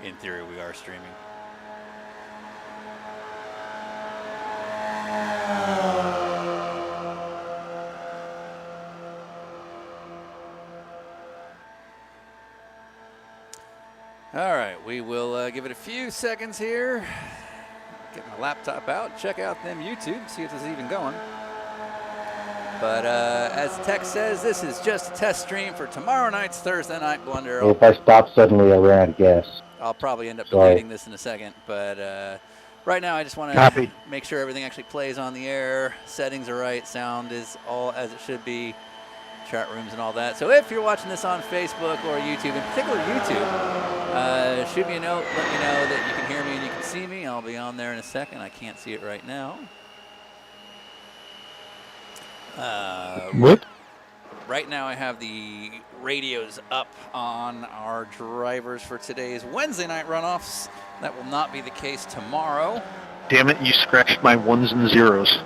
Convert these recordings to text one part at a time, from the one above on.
in theory, we are streaming. All right, we will give it a few seconds here. Get my laptop out, check out them YouTube, see if this is even going. But as the text says, this is just a test stream for tomorrow night's Thursday Night Blunder. If I stop suddenly, I ran out of gas. I'll probably end up Sorry. deleting this in a second, but right now I just want to make sure everything actually plays on the air. Settings are right, sound is all as it should be, chat rooms and all that. So if you're watching this on Facebook or YouTube, in particular YouTube, shoot me a note, let me know that you can hear me and you can see me. I'll be on there in a second. I can't see it right now. What? Right now I have the radios up on our drivers for today's Wednesday night runoffs. That will not be the case tomorrow. Damn it, you scratched my ones and zeros.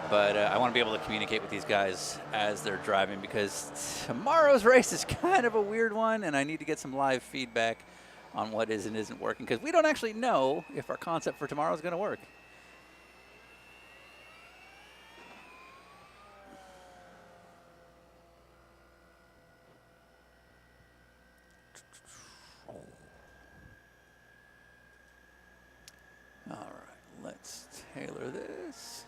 But I want to be able to communicate with these guys as they're driving because tomorrow's race is kind of a weird one, and I need to get some live feedback on what is and isn't working because we don't actually know if our concept for tomorrow is going to work. All right, let's tailor this.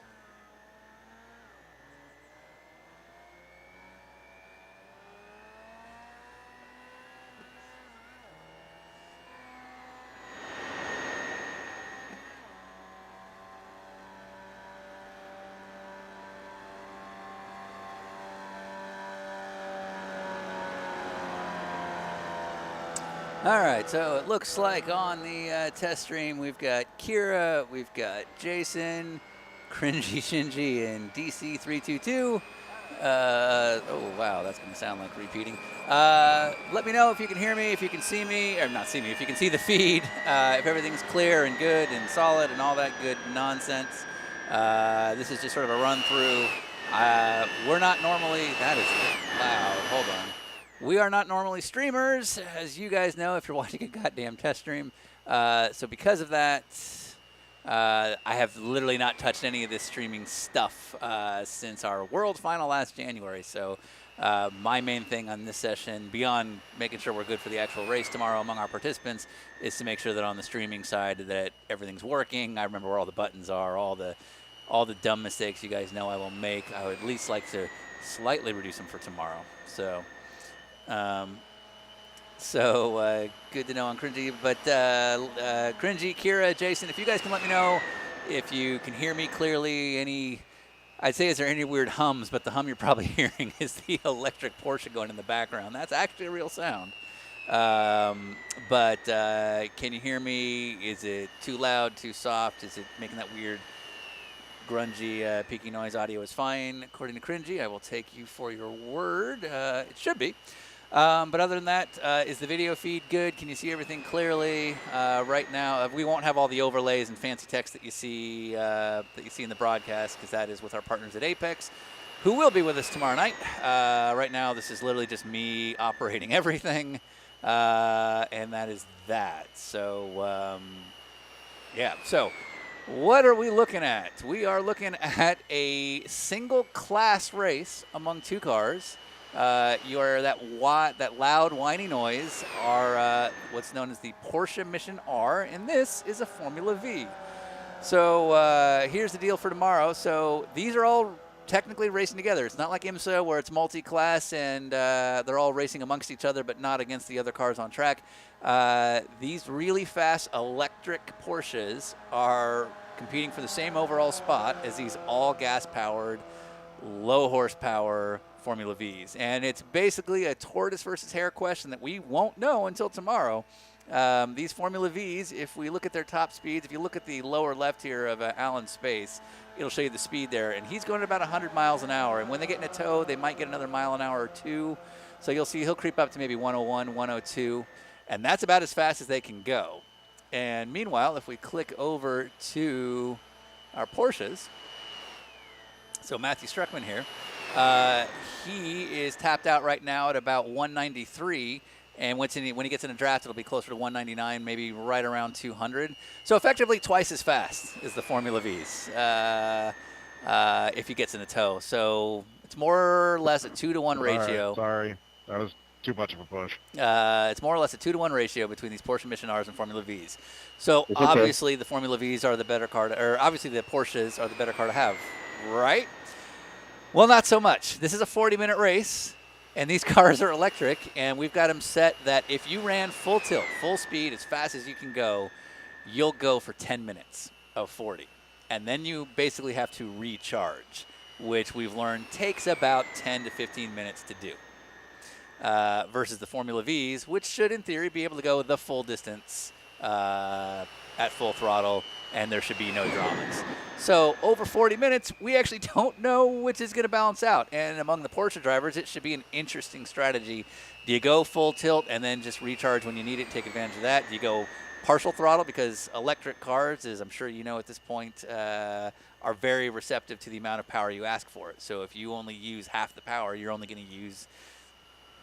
All right, so it looks like on the test stream we've got Kira, we've got Jason, Cringy Shinji, and DC322. Oh, wow, that's going to sound like repeating. Let me know if you can hear me, if you can see me, or not see me, if you can see the feed, if everything's clear and good and solid and all that good nonsense. This is just sort of a run through. We're not normally, that is loud, hold on. We are not normally streamers, as you guys know, if you're watching a goddamn test stream. So because of that, I have literally not touched any of this streaming stuff since our World Final last January. So my main thing on this session, beyond making sure we're good for the actual race tomorrow among our participants, is to make sure that on the streaming side that everything's working. I remember where all the buttons are, all the dumb mistakes you guys know I will make. I would at least like to slightly reduce them for tomorrow. So good to know on Cringy, but Cringy, Kira, Jason, if you guys can let me know if you can hear me clearly, I'd say is there any weird hums, but the hum you're probably hearing is the electric Porsche going in the background. That's actually a real sound. But can you hear me? Is it too loud, too soft? Is it making that weird grungy, peaky noise? Audio is fine, according to Cringy. I will take you for your word. It should be. But other than that, is the video feed good? Can you see everything clearly? Right now, we won't have all the overlays and fancy text that you see in the broadcast, because that is with our partners at Apex, who will be with us tomorrow night. Right now, this is literally just me operating everything, and that is that. So, yeah. So, what are we looking at? We are looking at a single class race among two cars. That loud whiny noise are what's known as the Porsche Mission R, and this is a Formula V. So here's the deal for tomorrow. So these are all technically racing together. It's not like IMSA where it's multi-class and they're all racing amongst each other but not against the other cars on track. These really fast electric Porsches are competing for the same overall spot as these all gas-powered, low horsepower Formula Vs. And it's basically a tortoise versus hare question that we won't know until tomorrow. These Formula Vs, if we look at their top speeds, if you look at the lower left here of Alan's space, it'll show you the speed there. And he's going at about 100 miles an hour. And when they get in a tow, they might get another mile an hour or two. So you'll see he'll creep up to maybe 101, 102. And that's about as fast as they can go. And meanwhile, if we click over to our Porsches, so Matthew Struckman here, he is tapped out right now at about 193, And when he gets in a draft, it'll be closer to 199, maybe right around 200. So effectively twice as fast as the Formula Vs if he gets in a tow. So it's more or less a 2-to-1 ratio. Right, sorry, that was too much of a push. It's more or less a 2-to-1 ratio between these Porsche Mission Rs and Formula Vs. So It's okay. obviously the Formula Vs are the better car, or obviously the Porsches are the better car to have, right? Well, not so much. This is a 40-minute race, and these cars are electric, and we've got them set that if you ran full tilt, full speed, as fast as you can go, you'll go for 10 minutes of 40. And then you basically have to recharge, which we've learned takes about 10 to 15 minutes to do. Versus the Formula Vs, which should, in theory, be able to go the full distance at full throttle, and there should be no dramas. So over 40 minutes, we actually don't know which is going to balance out. And among the Porsche drivers, it should be an interesting strategy. Do you go full tilt and then just recharge when you need it, take advantage of that? Do you go partial throttle? Because electric cars, as I'm sure you know at this point, are very receptive to the amount of power you ask for it. So if you only use half the power, you're only going to use,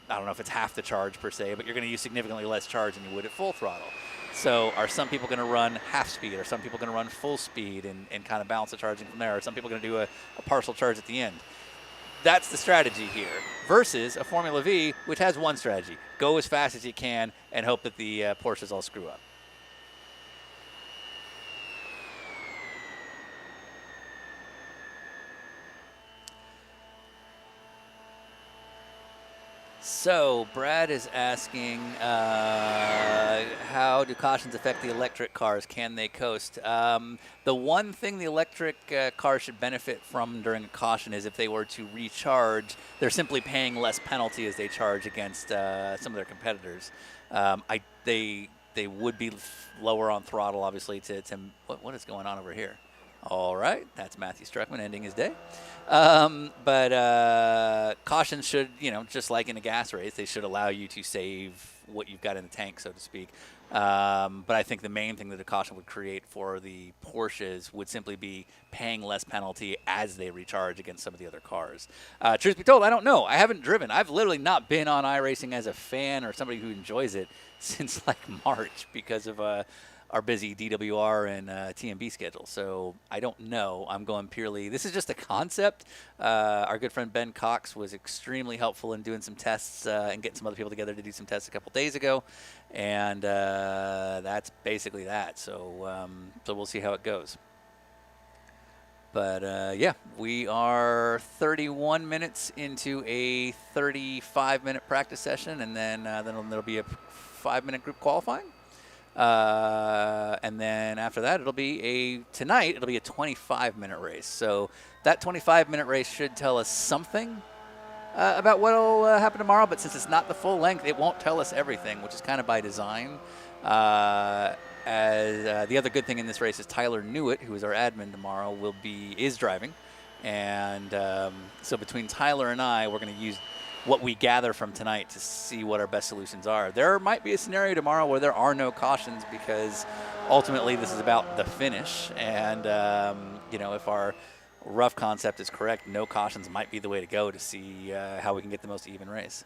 I don't know if it's half the charge per se, but you're going to use significantly less charge than you would at full throttle. So are some people going to run half speed? Are some people going to run full speed and kind of balance the charging from there? Are some people going to do a partial charge at the end? That's the strategy here versus a Formula V, which has one strategy. Go as fast as you can and hope that the Porsches all screw up. So Brad is asking, how do cautions affect the electric cars? Can they coast? The one thing the electric car should benefit from during a caution is if they were to recharge, they're simply paying less penalty as they charge against some of their competitors. They would be lower on throttle, obviously. What is going on over here? All right, that's Matthew Struckman ending his day. But cautions should, just like in a gas race, they should allow you to save what you've got in the tank, so to speak. But I think the main thing that a caution would create for the Porsches would simply be paying less penalty as they recharge against some of the other cars. Truth be told, I don't know. I haven't driven. I've literally not been on iRacing as a fan or somebody who enjoys it since like March because of our busy DWR and TMB schedule. So I don't know. I'm going purely, this is just a concept. Our good friend Ben Cox was extremely helpful in doing some tests and getting some other people together to do some tests a couple days ago. And that's basically that. So, so we'll see how it goes. But yeah, we are 31 minutes into a 35-minute practice session, and then there'll be a 5-minute group qualifying. And then after that, tonight it'll be a 25-minute race. So that 25-minute race should tell us something about what will happen tomorrow. But since it's not the full length, it won't tell us everything, which is kind of by design. The other good thing in this race is Tyler Newitt, who is our admin tomorrow, is driving. And so between Tyler and I, we're going to use what we gather from tonight to see what our best solutions are. There might be a scenario tomorrow where there are no cautions because ultimately this is about the finish. And, if our rough concept is correct, no cautions might be the way to go to see how we can get the most even race.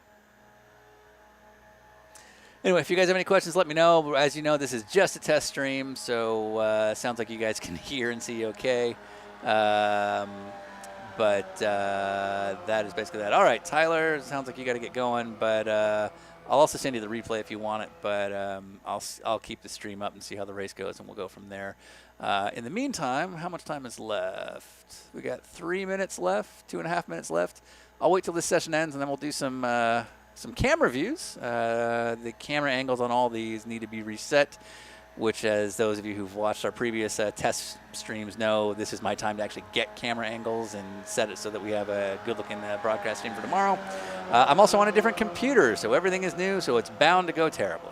Anyway, if you guys have any questions, let me know. As you know, this is just a test stream, so sounds like you guys can hear and see okay. But that is basically that. All right, Tyler, sounds like you got to get going, but I'll also send you the replay if you want it. But I'll keep the stream up and see how the race goes, and we'll go from there. In the meantime, how much time is left? We got 3 minutes left, 2.5 minutes left. I'll wait till this session ends, and then we'll do some camera views. The camera angles on all these need to be reset, which, as those of you who've watched our previous test streams know, this is my time to actually get camera angles and set it so that we have a good-looking broadcast stream for tomorrow. I'm also on a different computer, so everything is new, so it's bound to go terribly.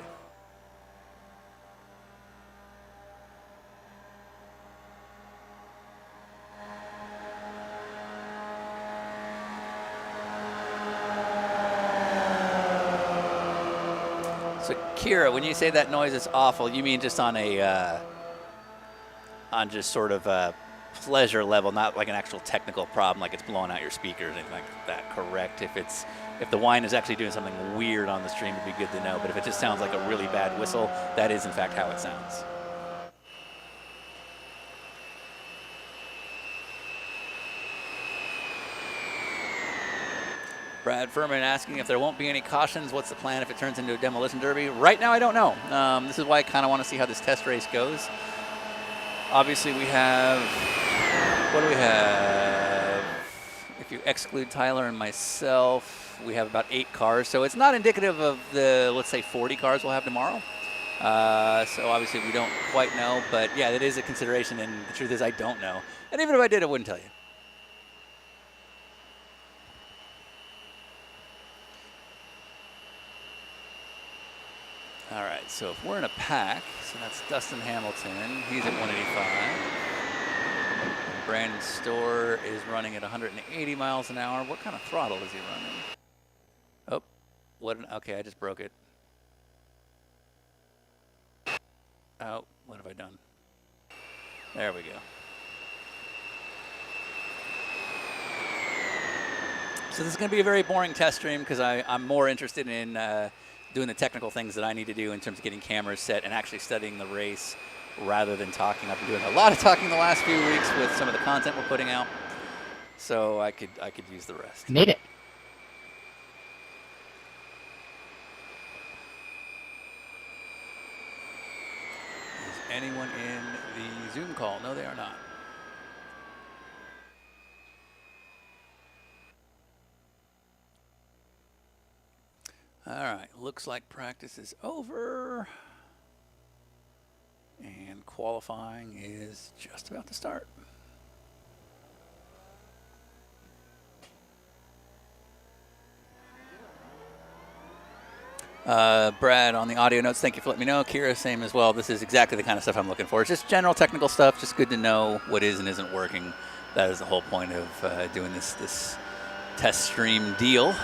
So Kira, when you say that noise is awful, you mean just on a, on just sort of pleasure level, not like an actual technical problem, like it's blowing out your speakers or anything like that. Correct. If the wine is actually doing something weird on the stream, it'd be good to know. But if it just sounds like a really bad whistle, that is in fact how it sounds. Brad Furman asking if there won't be any cautions. What's the plan if it turns into a demolition derby? Right now, I don't know. This is why I kind of want to see how this test race goes. Obviously, we have, what do we have? If you exclude Tyler and myself, we have about 8 cars. So it's not indicative of the, let's say, 40 cars we'll have tomorrow. So obviously, we don't quite know. But yeah, that is a consideration. And the truth is, I don't know. And even if I did, I wouldn't tell you. All right, so if we're in a pack, so that's Dustin Hamilton. He's at 185. Brandon Storr is running at 180 miles an hour. What kind of throttle is he running? Oh, okay, I just broke it. Oh, what have I done? There we go. So this is going to be a very boring test stream because I'm more interested in doing the technical things that I need to do in terms of getting cameras set and actually studying the race rather than talking. I've been doing a lot of talking the last few weeks with some of the content we're putting out, so I could use the rest. Made it. Is anyone in the Zoom call? No, they are not. All right, looks like practice is over. And qualifying is just about to start. Brad, on the audio notes, thank you for letting me know. Kira, same as well. This is exactly the kind of stuff I'm looking for. It's just general technical stuff, just good to know what is and isn't working. That is the whole point of doing this test stream deal.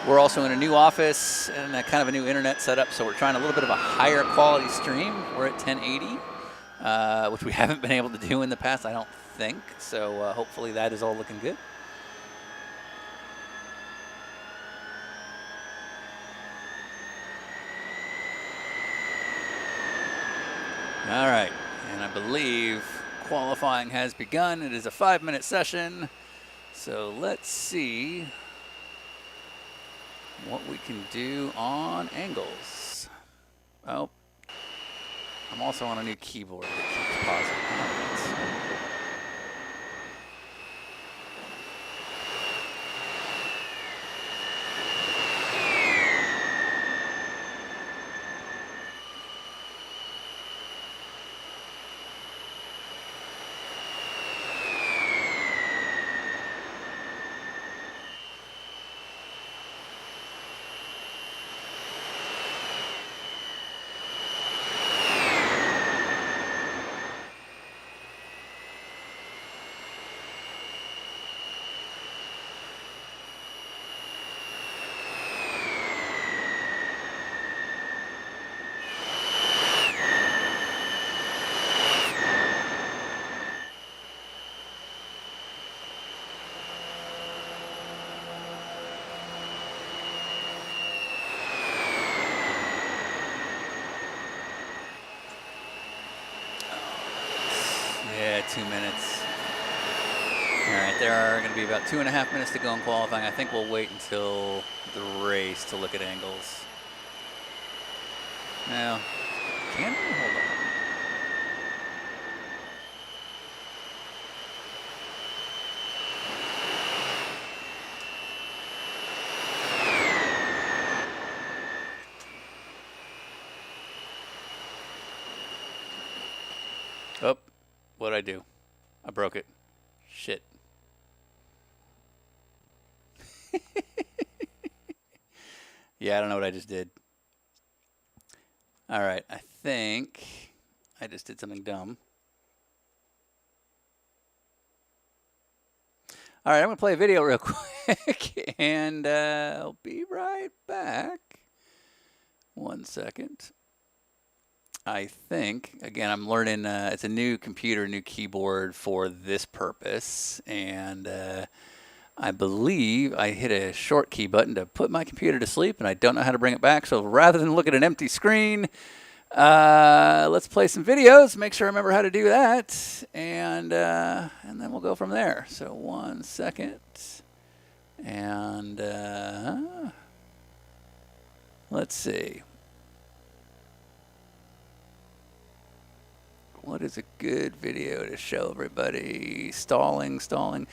We're also in a new office and a kind of a new internet setup, so we're trying a little bit of a higher quality stream. We're at 1080, which we haven't been able to do in the past, I don't think. So hopefully that is all looking good. All right, and I believe qualifying has begun. It is a 5-minute session, so let's see what we can do on angles. Oh, I'm also on a new keyboard that keeps pausing. Yeah, 2 minutes. All right, there are going to be about 2.5 minutes to go in qualifying. I think we'll wait until the race to look at angles. Now, can we? Hold on. Oh, what'd I do? I broke it. Shit. Yeah, I don't know what I just did. All right, I think I just did something dumb. All right, I'm going to play a video real quick, and I'll be right back. 1 second. I think, again, I'm learning, it's a new computer, new keyboard for this purpose, and I believe I hit a short key button to put my computer to sleep, and I don't know how to bring it back, so rather than look at an empty screen, let's play some videos, make sure I remember how to do that, and then we'll go from there. So 1 second, and let's see. What is a good video to show everybody? Stalling.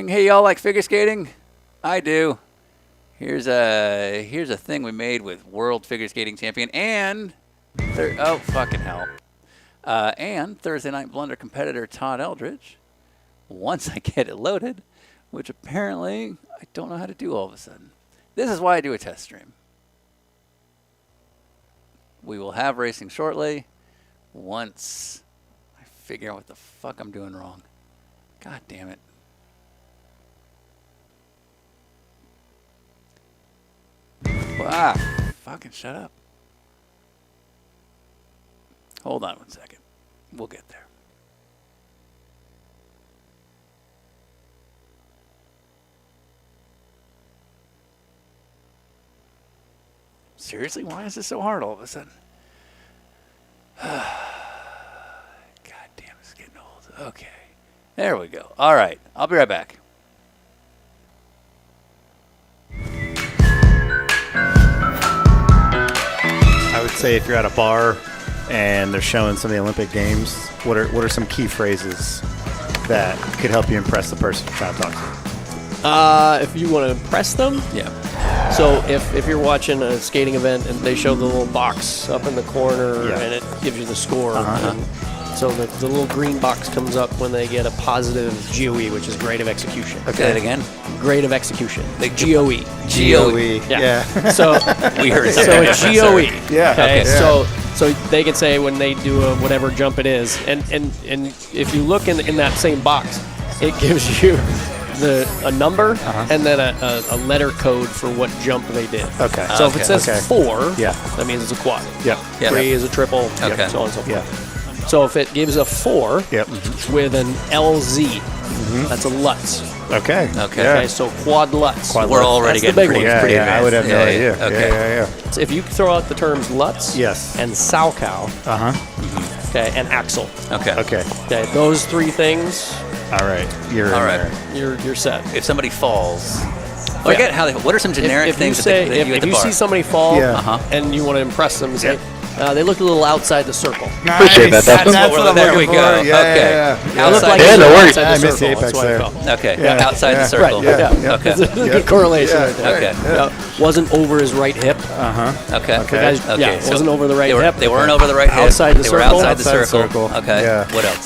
Hey, y'all like figure skating? I do. Here's a thing we made with World Figure Skating Champion and oh fucking hell. And Thursday Night Blunder competitor Todd Eldridge. Once I get it loaded, which apparently I don't know how to do all of a sudden. This is why I do a test stream. We will have racing shortly once I figure out what the fuck I'm doing wrong. God damn it. Ah, fucking shut up. Hold on 1 second. We'll get there. Seriously? Why is this so hard all of a sudden? God damn, it's getting old. Okay. There we go. All right. I'll be right back. I would say if you're at a bar and they're showing some of the Olympic Games, what are some key phrases that could help you impress the person you're trying to talk to? If you want to impress them, Yeah. so if you're watching a skating event and they show the little box up in the corner Yeah. and it gives you the score, Uh-huh. and so the little green box comes up when they get a positive GOE, which is grade of execution. Say that again. Grade of execution. The GOE. GOE. Yeah. Yeah. So We heard so something. it's GOE. Yeah. Okay. Okay. So they can say when they do a whatever jump it is, and if you look in that same box, it gives you a number and then a letter code for what jump they did. Okay. So if it says Okay. 4, Yeah. that means it's a quad. Yep. Yeah. 3 is a triple, Okay. so on and so forth. Yeah. So if it gives a 4 Yep. with an LZ, that's a Lutz. Okay. Okay. Yeah. Okay, so quad Lutz. Quad We're already That's the getting big pretty, one. Yeah, pretty yeah, I would have advanced. no idea. Okay. Yeah. So if you throw out the terms Lutz Yes. and Salchow, okay, and Axel, Okay. Okay. okay, those 3 things, All right. You're All in right. there. you're set. If somebody falls, forget how they. What are some generic if things you say that you at if the you bar? see somebody fall Yeah. and you want to impress them, say they look a little outside the circle. Appreciate that, Dustin. That's what I'm there looking we go. for. Yeah, Okay. yeah. They look like Yeah, they're no worries. outside the I missed the circle. That's apex what I there. felt. Okay. Yeah. Outside the Yeah. circle. Right, yeah. Okay. There's a good correlation Yeah. right there. Okay. Yeah. Wasn't over his right hip. Okay. Okay. Guys, yeah, so wasn't over the right they were, hip. They weren't over the right hip. Outside the They were circle. outside the Outside the circle. circle. Okay. Yeah. What else?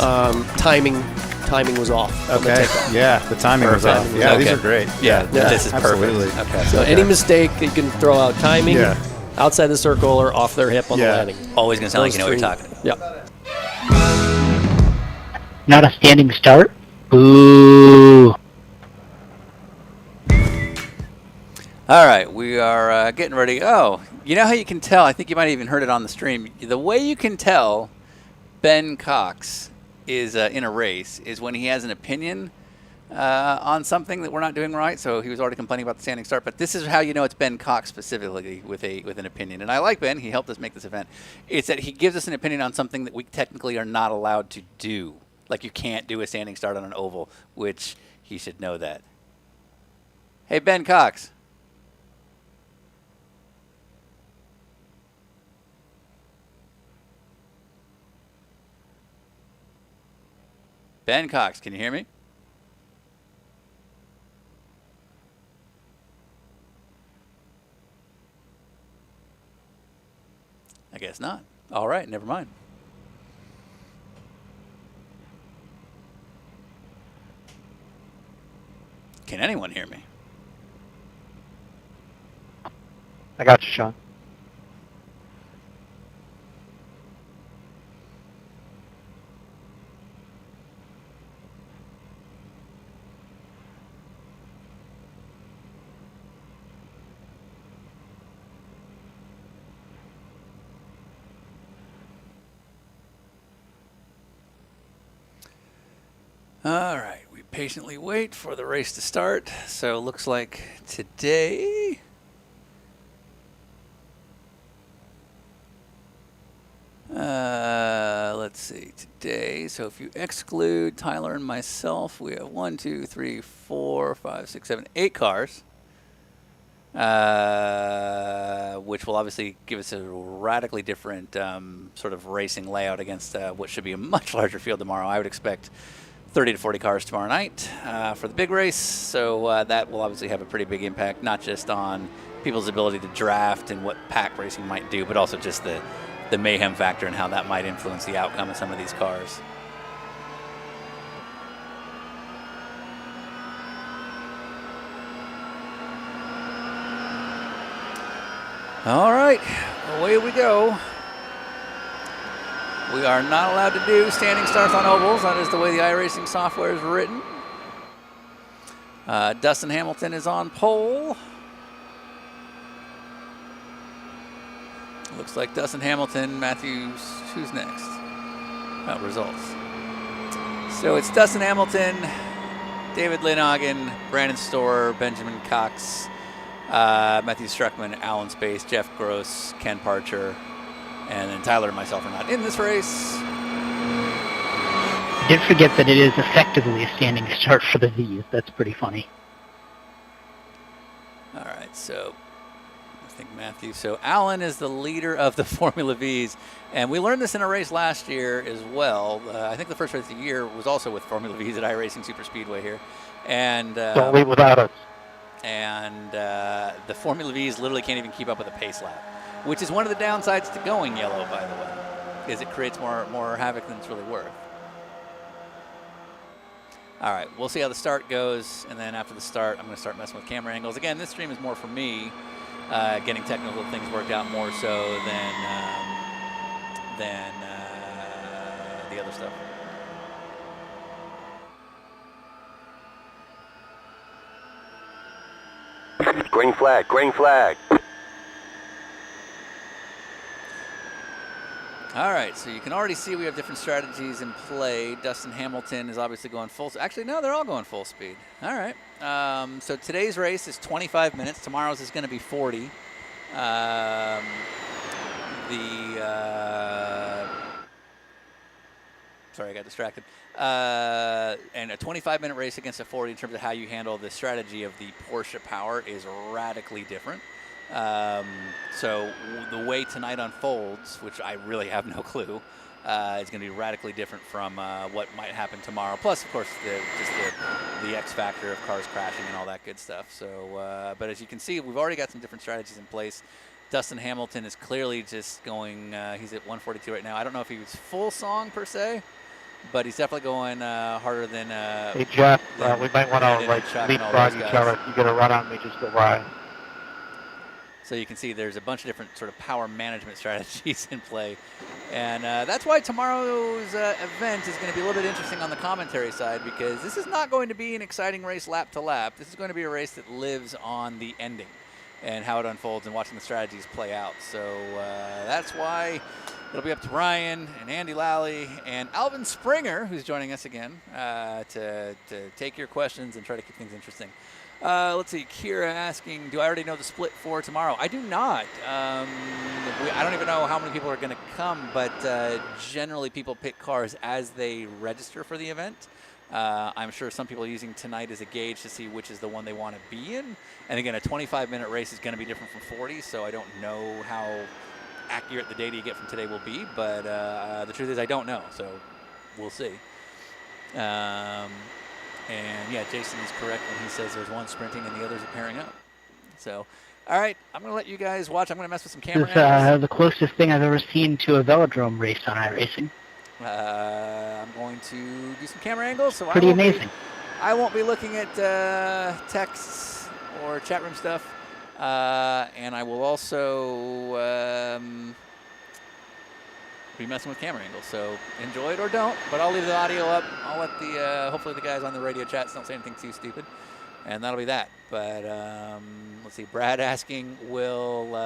Timing was off. on the Okay. takeoff. Yeah. The timing was off. Perfect. Yeah. These Okay. are great. Yeah. Yeah. This is Absolutely. perfect. Okay. So any mistake, you can throw out timing, Yeah. outside the circle, or off their hip on the Yeah. landing. Always gonna sound like Those you know what you're three. talking about. Yeah. Not a standing start? Boo. All right, we are getting ready. Oh, you know how you can tell? I think you might have even heard it on the stream. The way you can tell Ben Cox is in a race is when he has an opinion on something that we're not doing right. So he was already complaining about the standing start, but this is how you know it's Ben Cox specifically with an opinion. And I like Ben. He helped us make this event. It's that he gives us an opinion on something that we technically are not allowed to do. Like you can't do a standing start on an oval, which he should know that. Hey, Ben Cox. Ben Cox, can you hear me? I guess not. All right, never mind. Can anyone hear me? I got you, Sean. All right, we patiently wait for the race to start. So it looks like today. Let's see, today. So if you exclude Tyler and myself, we have 1, 2, 3, 4, 5, 6, 7, 8 cars. Which will obviously give us a radically different sort of racing layout against what should be a much larger field tomorrow. I would expect 30 to 40 cars tomorrow night for the big race. So that will obviously have a pretty big impact, not just on people's ability to draft and what pack racing might do, but also just the mayhem factor and how that might influence the outcome of some of these cars. All right, away we go. We are not allowed to do standing starts on ovals. That is the way the iRacing software is written. Dustin Hamilton is on pole. Looks like Dustin Hamilton, Matthews, who's next? Oh, results. So it's Dustin Hamilton, David Lynhagen, Brandon Storr, Benjamin Cox, Matthew Struckman, Alan Space, Jeff Gross, Ken Parcher, and then Tyler and myself are not in this race. Did forget that it is effectively a standing start for the V's. That's pretty funny. All right, so I think Matthew. So Alan is the leader of the Formula V's, and we learned this in a race last year as well. I think the first race of the year was also with Formula V's at iRacing Super Speedway here, and Don't leave without us. and the Formula V's literally can't even keep up with a pace lap, which is one of the downsides to going yellow, by the way, is it creates more havoc than it's really worth. All right, we'll see how the start goes, and then after the start, I'm going to start messing with camera angles. Again, this stream is more for me, getting technical things worked out more so than the other stuff. Green flag, green flag. All right, so you can already see we have different strategies in play. Dustin Hamilton is obviously going full. Actually, no, they're all going full speed. All right. So today's race is 25 minutes. Tomorrow's is going to be 40. Sorry, I got distracted. And a 25-minute race against a 40 in terms of how you handle the strategy of the Porsche Power is radically different. So the way tonight unfolds, which I really have no clue, is going to be radically different from what might happen tomorrow. Plus, of course, the X factor of cars crashing and all that good stuff. So, but as you can see, we've already got some different strategies in place. Dustin Hamilton is clearly just going, he's at 142 right now. I don't know if he was full song per se, but he's definitely going harder than. Hey, Jeff, we might want to leapfrog each other. If you get a run on me, just go by. So you can see there's a bunch of different sort of power management strategies in play. And that's why tomorrow's event is going to be a little bit interesting on the commentary side, because this is not going to be an exciting race lap to lap. This is going to be a race that lives on the ending and how it unfolds and watching the strategies play out. So that's why it'll be up to Ryan and Andy Lally and Alvin Springer, who's joining us again, to take your questions and try to keep things interesting. Let's see, Kira asking, do I already know the split for tomorrow? I do not. I don't even know how many people are going to come, but generally people pick cars as they register for the event. I'm sure some people are using tonight as a gauge to see which is the one they want to be in. And again, a 25-minute race is going to be different from 40, so I don't know how accurate the data you get from today will be, but the truth is I don't know, so we'll see. And yeah, Jason is correct when he says there's one sprinting and the others are pairing up. So, all right, I'm going to let you guys watch. I'm going to mess with some camera angles. This is the closest thing I've ever seen to a velodrome race on iRacing. I'm going to do some camera angles. So Pretty amazing. I won't be looking at texts or chat room stuff. And I will also be messing with camera angles, so enjoy it or don't, but I'll leave the audio up. I'll let the hopefully the guys on the radio chats don't say anything too stupid, and that'll be that. But let's see, Brad asking, will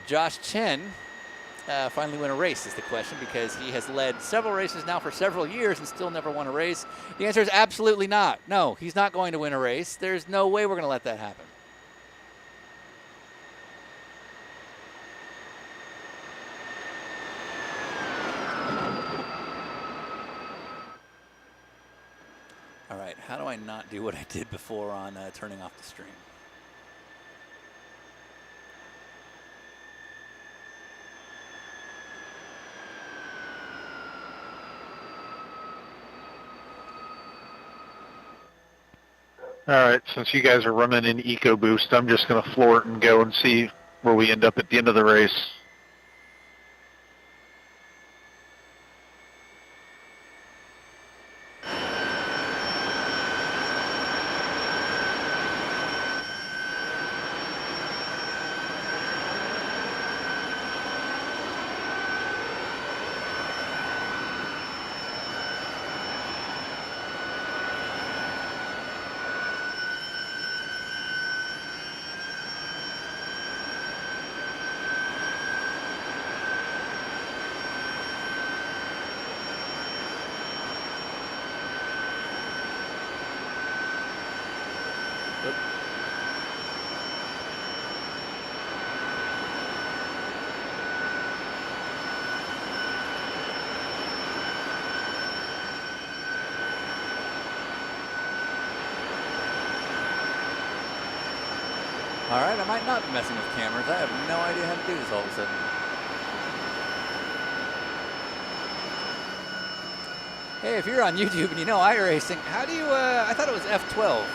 Josh Chen finally win a race is the question, because he has led several races now for several years and still never won a race. The answer is absolutely not. No, he's not going to win a race. There's no way we're going to let that happen. All right, how do I not do what I did before on turning off the stream? All right, since you guys are running in EcoBoost, I'm just going to floor it and go and see where we end up at the end of the race. All right, I might not be messing with cameras. I have no idea how to do this all of a sudden. Hey, if you're on YouTube and you know iRacing, how do you, I thought it was F12,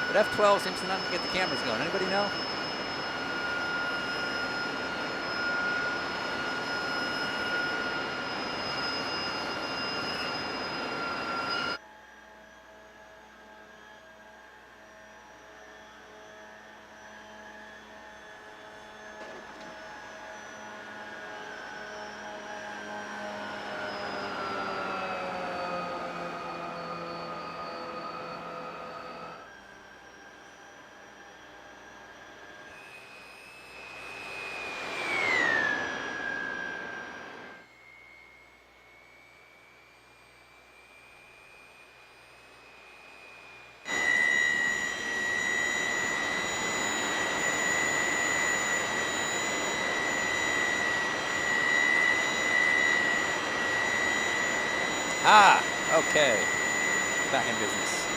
but F12 seems to not get the cameras going. Anybody know? Ah, okay. Back in business.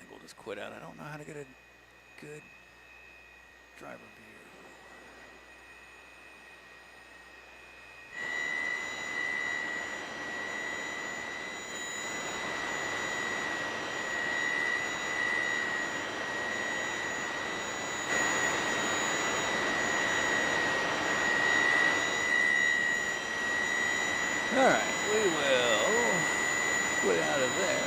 think we'll just quit out. I don't know how to get a good driver view. All right, we will quit out of there.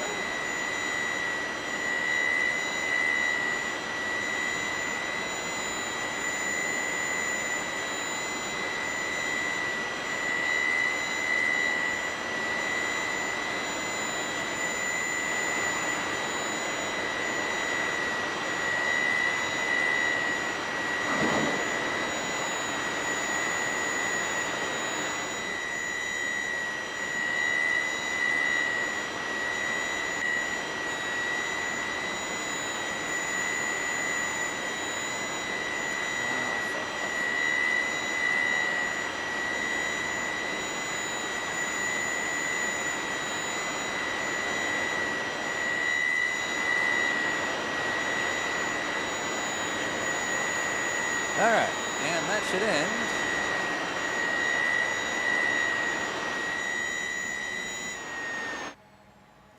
All right, and that should end.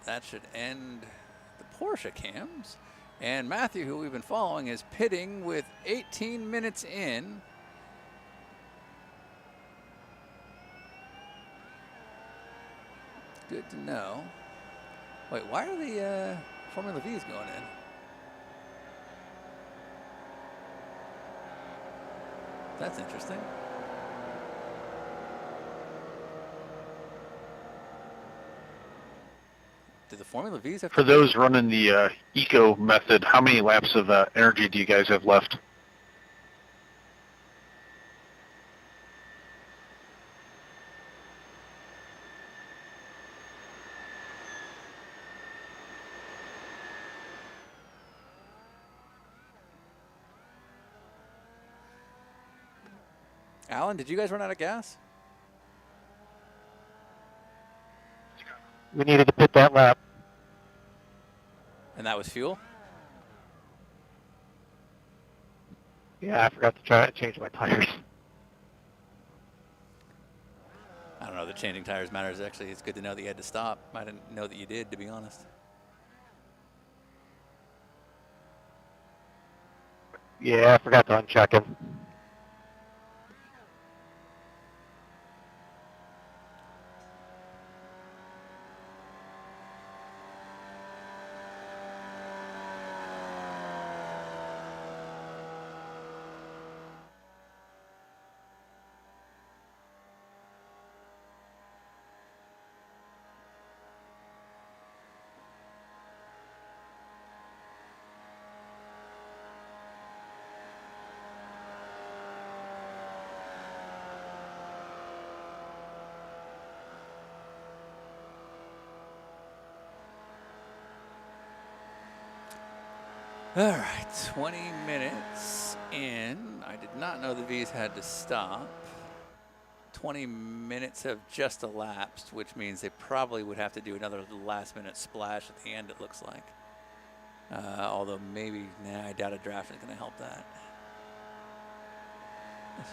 That should end the Porsche cams. And Matthew, who we've been following, is pitting with 18 minutes in. Good to know. Wait, why are the Formula V's going in? That's interesting. Do the Formula V's have For those running the eco method, how many laps of energy do you guys have left? Alan, did you guys run out of gas? We needed to pit that lap. And that was fuel? Yeah, I forgot to try to change my tires. I don't know that changing tires matters. Actually, it's good to know that you had to stop. I didn't know that you did, to be honest. Yeah, I forgot to uncheck him. All right, 20 minutes in. I did not know the V's had to stop. 20 minutes have just elapsed, which means they probably would have to do another last-minute splash at the end, it looks like. Although maybe, I doubt a draft is going to help that.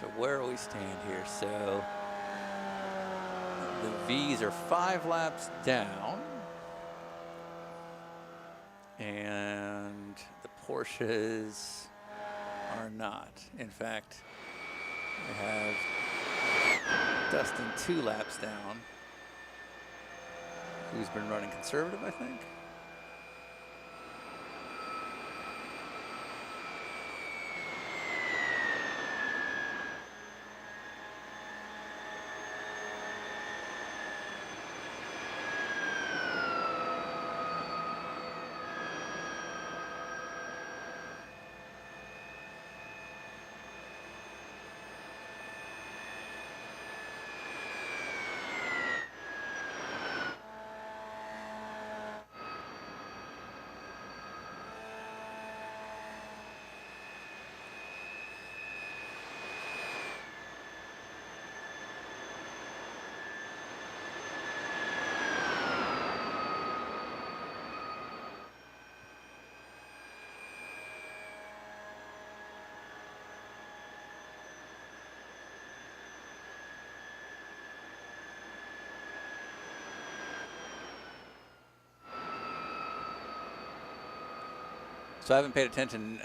So where do we stand here? So the V's are 5 laps down. And the Porsches are not. In fact, we have Dustin 2 laps down, who's been running conservative, I think. So I haven't paid attention.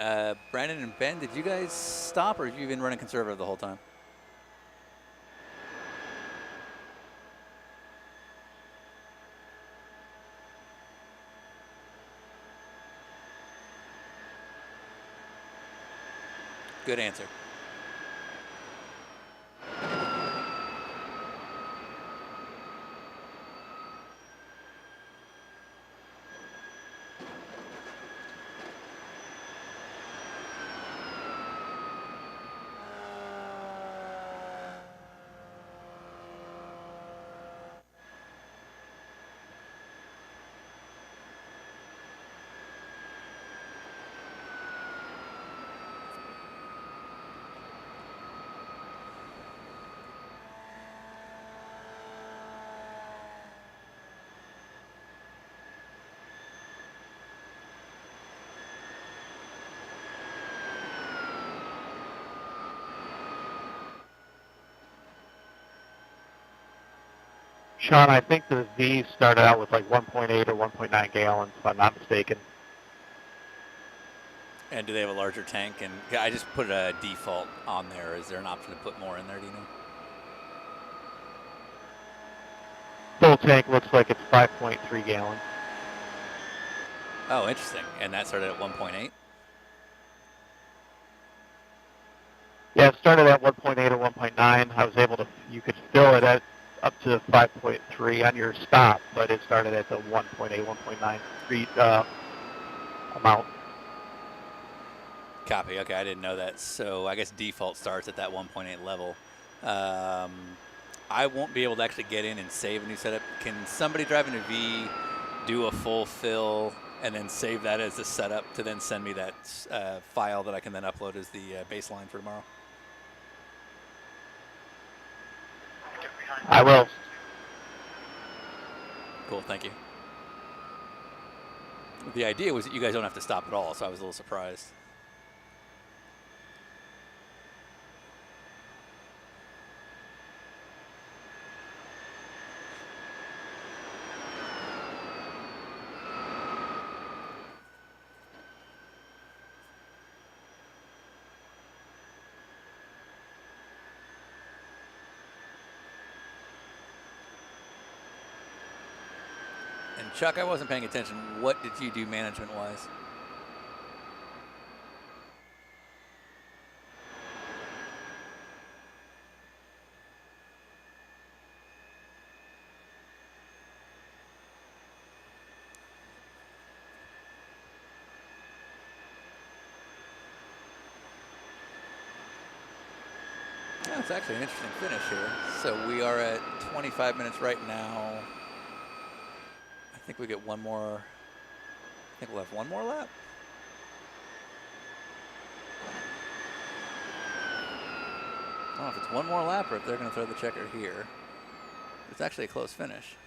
Brandon and Ben, did you guys stop, or have you been running conservative the whole time? Good answer. Sean, I think the V started out with like 1.8 or 1.9 gallons, if I'm not mistaken. And do they have a larger tank? And I just put a default on there. Is there an option to put more in there? Do you know? Full tank looks like it's 5.3 gallons. Oh, interesting. And that started at 1.8? Yeah, it started at 1.8 or 1.9. I was able to, you could fill it at up to 5.3 on your stop, but it started at the 1.8, 1.9 amount. Copy. Okay, I didn't know that. So I guess default starts at that 1.8 level. I won't be able to actually get in and save a new setup. Can somebody driving a V do a full fill and then save that as the setup to then send me that file that I can then upload as the baseline for tomorrow? I will. Cool, thank you. The idea was that you guys don't have to stop at all, so I was a little surprised. And Chuck, I wasn't paying attention. What did you do management-wise? Yeah, it's actually an interesting finish here. So we are at 25 minutes right now. I think we get one more. I think we'll have one more lap. I don't know if it's one more lap or if they're going to throw the checker here. It's actually a close finish.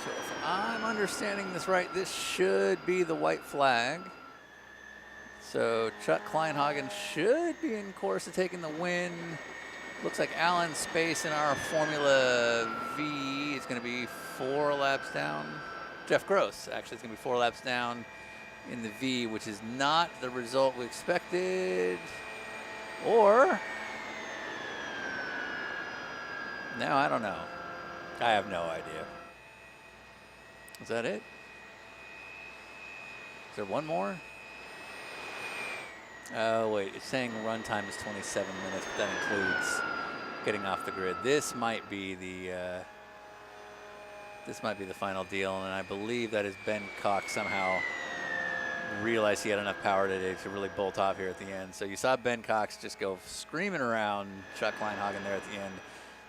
So if I'm understanding this right, this should be the white flag. So Chuck Kleinhagen should be in course of taking the win. Looks like Alan Space in our Formula V is going to be 4 laps down. Jeff Gross actually is going to be 4 laps down in the V, which is not the result we expected. Or, no, I don't know. I have no idea. Is that it? Is there one more? Oh, wait. It's saying runtime is 27 minutes, but that includes getting off the grid. This might be the final deal, and I believe that is Ben Cox somehow realized he had enough power today to really bolt off here at the end. So you saw Ben Cox just go screaming around Chuck Kleinhagen there at the end,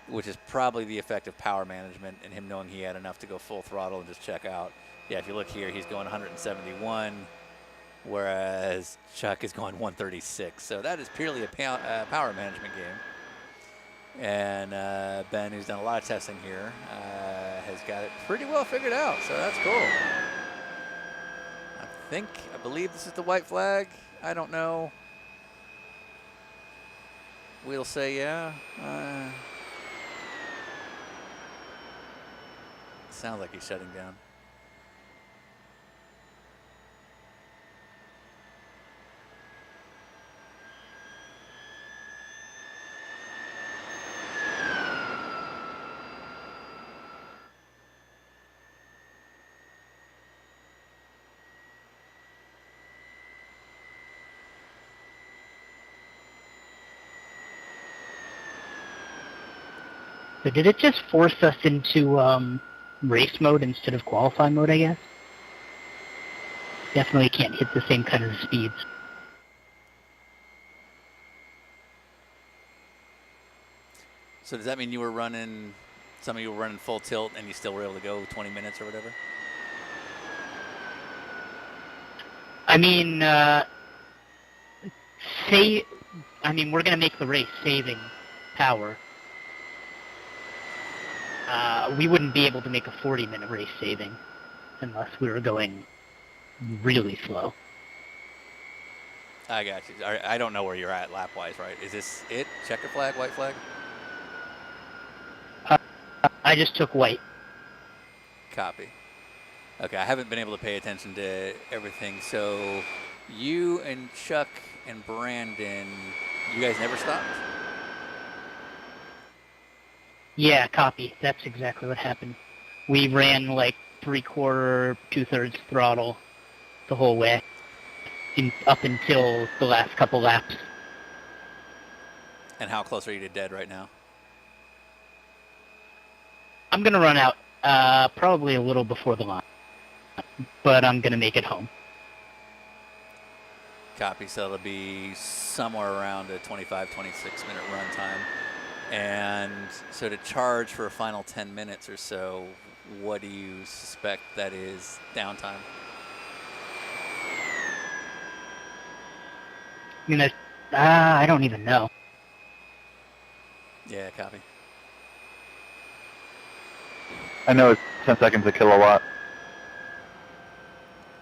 which is probably the effect of power management and him knowing he had enough to go full throttle and just check out. Yeah, if you look here, he's going 171, whereas Chuck is going 136. So that is purely a power management game. And Ben, who's done a lot of testing here, has got it pretty well figured out. So that's cool. I believe this is the white flag. I don't know. We'll say yeah. Sounds like he's shutting down. So did it just force us into race mode instead of qualify mode, I guess? Definitely can't hit the same kind of speeds. So does that mean you were running, some of you were running full tilt and you still were able to go 20 minutes or whatever? I mean, we're going to make the race saving power. We wouldn't be able to make a 40-minute race saving unless we were going really slow. I got you. I don't know where you're at lap-wise, right? Is this it? Checker flag, white flag? I just took white. Copy. Okay, I haven't been able to pay attention to everything. So you and Chuck and Brandon, you guys never stopped? Yeah, copy. That's exactly what happened. We ran like 3/4, 2/3 throttle the whole way up until the last couple laps. And how close are you to dead right now? I'm going to run out probably a little before the line, but I'm going to make it home. Copy. So it'll be somewhere around a 25, 26-minute run time. And so to charge for a final 10 minutes or so, what do you suspect that is downtime? I don't even know. Yeah, copy. I know it's 10 seconds a kilowatt.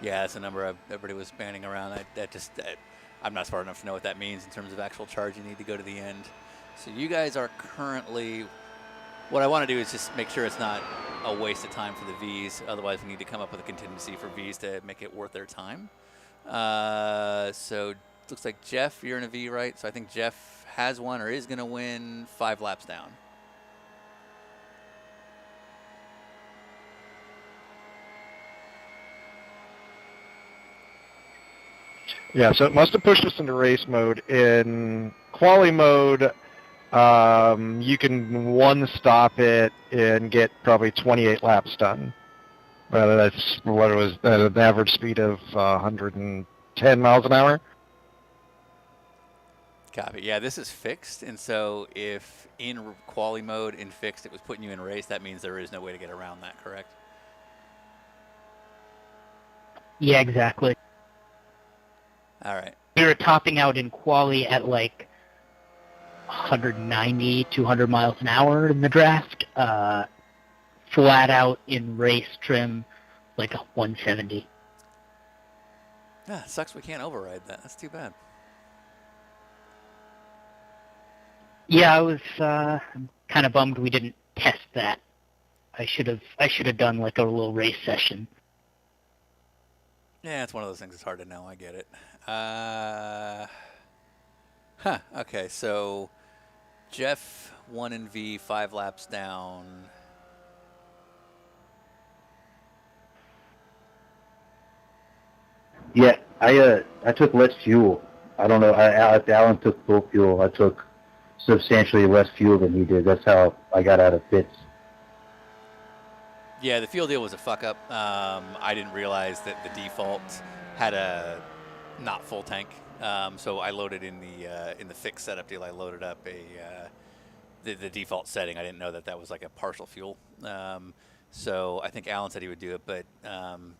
Yeah, that's a number everybody was banning around. I'm not smart enough to know what that means in terms of actual charge you need to go to the end. So you guys are currently, what I want to do is just make sure it's not a waste of time for the Vs. Otherwise, we need to come up with a contingency for Vs to make it worth their time. So it looks like Jeff, you're in a V, right? So I think Jeff has one or is going to win 5 laps down. Yeah, so it must have pushed us into race mode. In quali mode, you can one stop it and get probably 28 laps done. That's what it was at an average speed of 110 miles an hour. Copy. Yeah, this is fixed, and so if in quali mode in fixed it was putting you in race, that means there is no way to get around that, correct? Yeah, exactly. All right. We were topping out in quali at like 190, 200 miles an hour in the draft. Flat out in race trim, like 170. Yeah, it sucks we can't override that. That's too bad. Yeah, I was kind of bummed we didn't test that. I should have done like a little race session. Yeah, it's one of those things that's hard to know. I get it. Okay, so Jeff 1 in V, 5 laps down. Yeah, I took less fuel. I don't know. Alan took full fuel. I took substantially less fuel than he did. That's how I got out of pits. Yeah, the fuel deal was a fuck up. I didn't realize that the default had a not full tank. So I loaded in the fixed setup deal. I loaded up the default setting. I didn't know that was like a partial fuel. So I think Alan said he would do it, but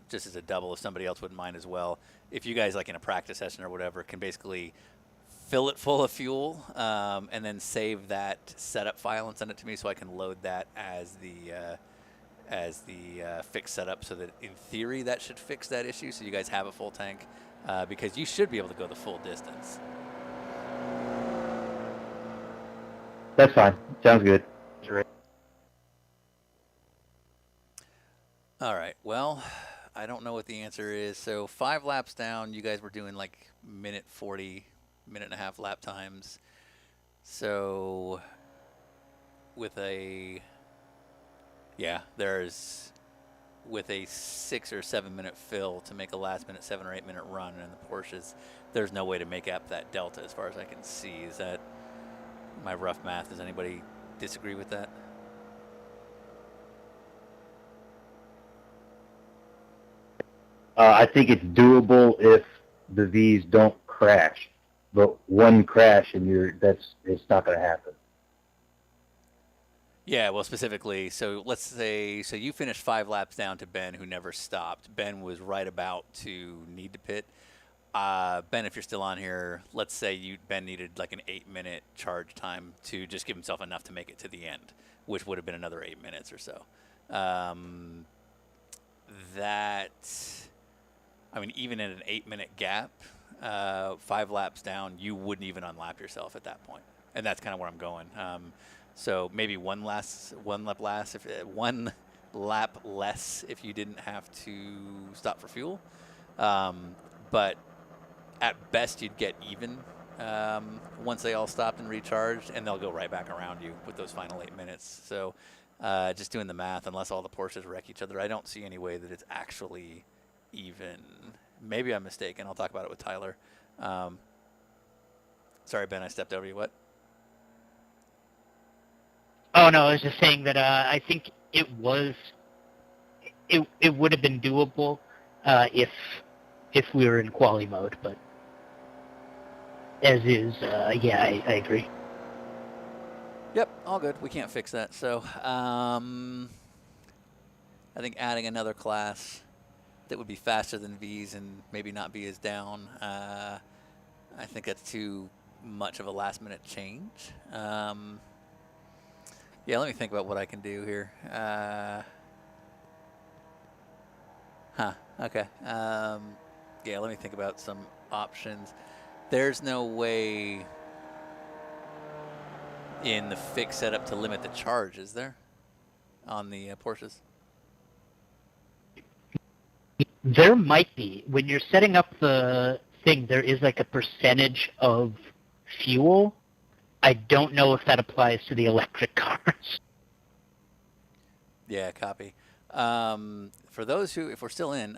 just as a double, if somebody else wouldn't mind as well, if you guys like in a practice session or whatever can basically fill it full of fuel and then save that setup file and send it to me so I can load that as the fixed setup, so that in theory that should fix that issue. So you guys have a full tank because you should be able to go the full distance. That's fine. Sounds good. All right. Well, I don't know what the answer is. So 5 laps down, you guys were doing like minute 40, minute and a half lap times. So with a 6 or 7 minute fill to make a last minute 7 or 8 minute run in the Porsches, there's no way to make up that delta as far as I can see. Is that my rough math? Does anybody disagree with that? I think it's doable if the V's don't crash, but one crash and it's not going to happen. Yeah, well, specifically, so let's say, so you finished 5 laps down to Ben, who never stopped. Ben was right about to need to pit. Ben, if you're still on here, let's say Ben needed like an 8-minute charge time to just give himself enough to make it to the end, which would have been another 8 minutes or so. Even in an 8-minute gap, 5 laps down, you wouldn't even unlap yourself at that point. And that's kind of where I'm going. So maybe one lap less if you didn't have to stop for fuel. But at best, you'd get even once they all stopped and recharged, and they'll go right back around you with those final 8 minutes. So just doing the math, unless all the Porsches wreck each other, I don't see any way that it's actually even. Maybe I'm mistaken. I'll talk about it with Tyler. Sorry, Ben, I stepped over you. What? Oh no, I was just saying that I think it would have been doable if we were in quali mode, but as is, I agree. Yep, all good. We can't fix that. So I think adding another class that would be faster than V's and maybe not be as down, I think that's too much of a last minute change. Yeah, let me think about what I can do here. Okay. Yeah, let me think about some options. There's no way in the fixed setup to limit the charge, is there, on the Porsches? There might be. When you're setting up the thing, there is like a percentage of fuel. I don't know if that applies to the electric cars. Yeah, copy. For those who, if we're still in,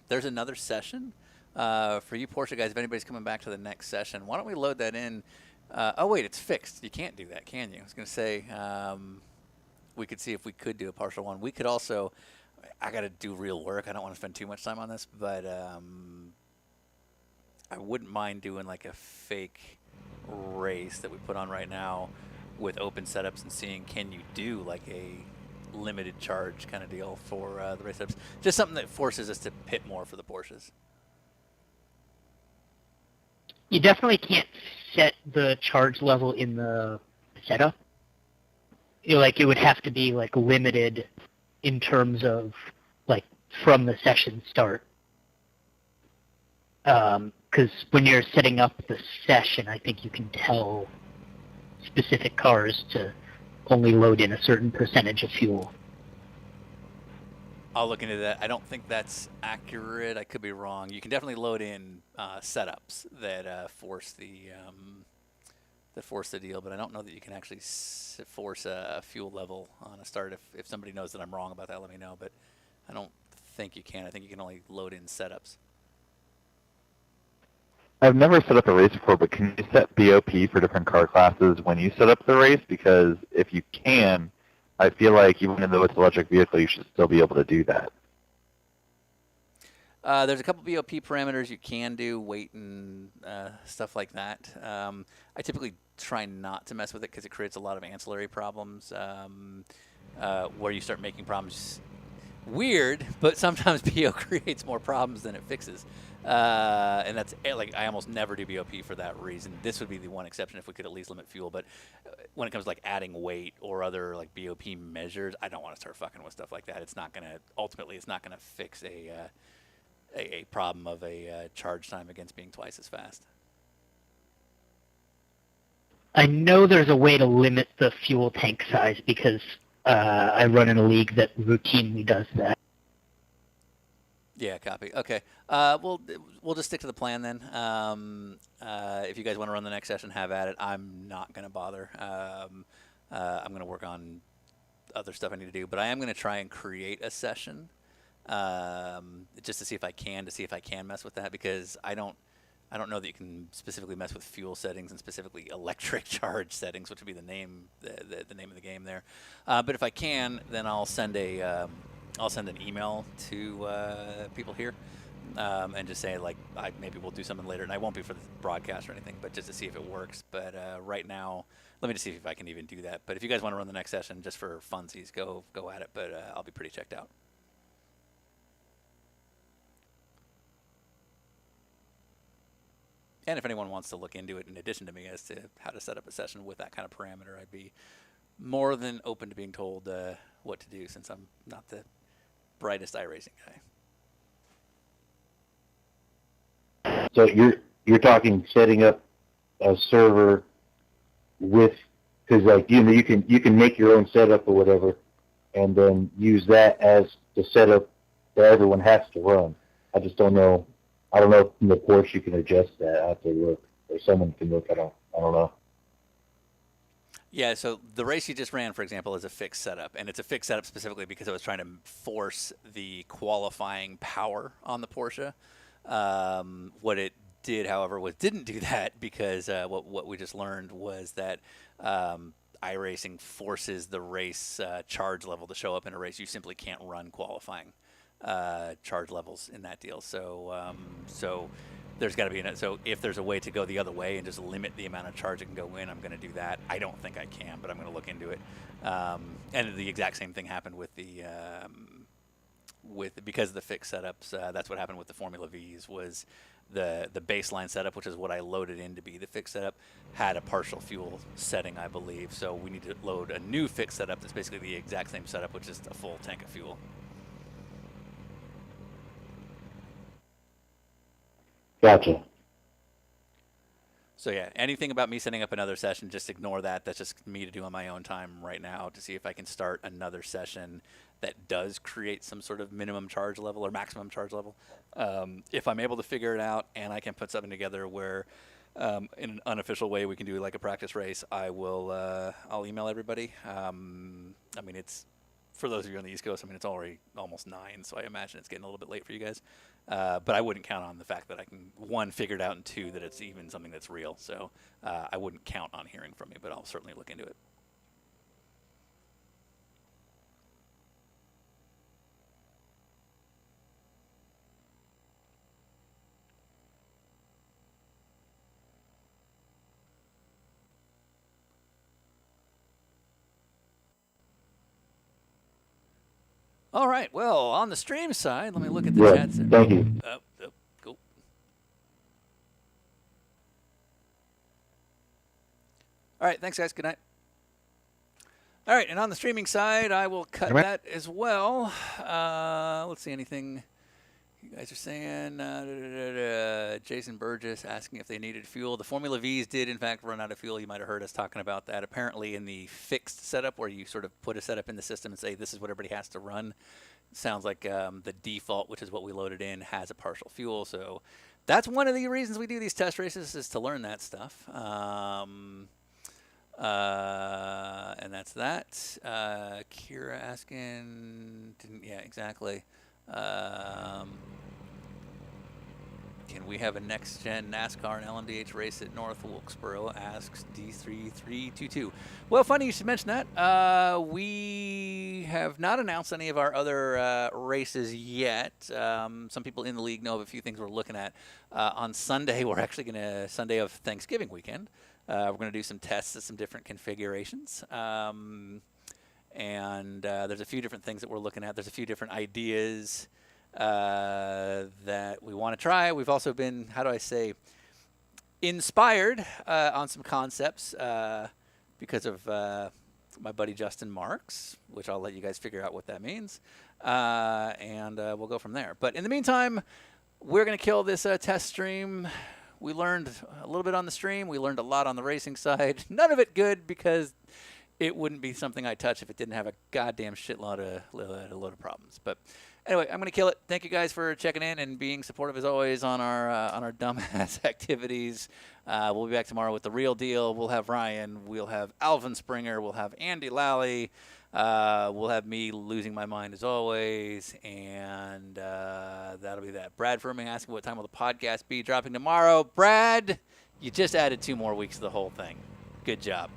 there's another session for you Porsche guys. If anybody's coming back to the next session, why don't we load that in? Oh, wait, it's fixed. You can't do that, can you? I was going to say we could see if we could do a partial one. We could also, I got to do real work. I don't want to spend too much time on this, but I wouldn't mind doing like a fake race that we put on right now with open setups and seeing can you do like a limited charge kind of deal for the race setups. Just something that forces us to pit more for the Porsches. You definitely can't set the charge level in the setup. It would have to be like limited in terms of like from the session start. Because when you're setting up the session, I think you can tell specific cars to only load in a certain percentage of fuel. I'll look into that. I don't think that's accurate. I could be wrong. You can definitely load in setups that force the deal, but I don't know that you can actually force a fuel level on a start. If somebody knows that I'm wrong about that, let me know. But I don't think you can. I think you can only load in setups. I've never set up a race before, but can you set BOP for different car classes when you set up the race? Because if you can, I feel like even though it's an electric vehicle, you should still be able to do that. There's a couple BOP parameters you can do, weight and stuff like that. I typically try not to mess with it because it creates a lot of ancillary problems where you start making problems. Weird, but sometimes BO creates more problems than it fixes. And that's like I almost never do BOP for that reason. This would be the one exception if we could at least limit fuel. But when it comes to like adding weight or other like BOP measures, I don't want to start fucking with stuff like that. It's not gonna ultimately it's not gonna fix a problem of a charge time against being twice as fast. I know there's a way to limit the fuel tank size because I run in a league that routinely does that. Yeah, copy. Okay. We'll just stick to the plan then. If you guys want to run the next session, have at it. I'm not going to bother. I'm going to work on other stuff I need to do, but I am going to try and create a session just to see if I can mess with that, because I don't know that you can specifically mess with fuel settings and specifically electric charge settings, which would be the name of the game there. But if I can, then I'll send an email to people here and just say like maybe we'll do something later, and I won't be for the broadcast or anything, but just to see if it works. But right now, let me just see if I can even do that. But if you guys want to run the next session just for funsies, go at it. But I'll be pretty checked out. And if anyone wants to look into it in addition to me as to how to set up a session with that kind of parameter, I'd be more than open to being told what to do, since I'm not the brightest iRacing guy. So you're talking setting up a server with, because like you can make your own setup or whatever, and then use that as the setup that everyone has to run. I just don't know. I don't know if in the course you can adjust that. I have to look, or someone can look. I don't know. Yeah, so the race you just ran, for example, is a fixed setup, and it's a fixed setup specifically because I was trying to force the qualifying power on the Porsche. What it did, however, was didn't do that, because what we just learned was that iRacing forces the race charge level to show up in a race. You simply can't run qualifying charge levels in that deal. So there's got to be so if there's a way to go the other way and just limit the amount of charge that can go in, I'm going to do that. I don't think I can, but I'm going to look into it. And the exact same thing happened with the because of the fixed setups. That's what happened with the Formula V's. Was the baseline setup, which is what I loaded in to be the fixed setup, had a partial fuel setting, I believe. So we need to load a new fixed setup that's basically the exact same setup, which is a full tank of fuel. Gotcha. So yeah, anything about me setting up another session, just ignore that. That's just me to do on my own time right now to see if I can start another session that does create some sort of minimum charge level or maximum charge level. If I'm able to figure it out and I can put something together where in an unofficial way we can do like a practice race, I'll email everybody. I mean, it's, for those of you on the East Coast, I mean, it's already almost 9, so I imagine it's getting a little bit late for you guys. But I wouldn't count on the fact that I can, 1, figure it out, and 2, that it's even something that's real. So I wouldn't count on hearing from me, but I'll certainly look into it. All right. Well, on the stream side, let me look at the chat. Thank you. Cool. All right. Thanks, guys. Good night. All right. And on the streaming side, I will cut that as well. Let's see. Anything you guys are saying? Jason Burgess asking if they needed fuel. The Formula V's did, in fact, run out of fuel. You might have heard us talking about that. Apparently, in the fixed setup, where you sort of put a setup in the system and say this is what everybody has to run, sounds like the default, which is what we loaded in, has a partial fuel. So that's one of the reasons we do these test races, is to learn that stuff. And that's that. Kira asking, yeah, exactly. Can weekend. We have a next-gen NASCAR and LMDH race at North Wilkesboro, asks D3322. Well, funny you should mention that. We have not announced any of our other races yet. Some people in the league know of a few things we're looking at. On Sunday, we're actually going to, Sunday of Thanksgiving weekend, we're going to do some tests at some different configurations. And there's a few different things that we're looking at. There's a few different ideas that we want to try. We've also been, how do I say, inspired on some concepts because of my buddy Justin Marks, which I'll let you guys figure out what that means. And we'll go from there. But in the meantime, we're going to kill this test stream. We learned a little bit on the stream. We learned a lot on the racing side. None of it good because it wouldn't be something I'd touch if it didn't have a goddamn shitload of problems. But anyway, I'm going to kill it. Thank you guys for checking in and being supportive as always on our dumbass activities. We'll be back tomorrow with the real deal. We'll have Ryan. We'll have Alvin Springer. We'll have Andy Lally. We'll have me losing my mind as always. And that'll be that. Brad Furman asking what time will the podcast be dropping tomorrow. Brad, you just added 2 more weeks to the whole thing. Good job.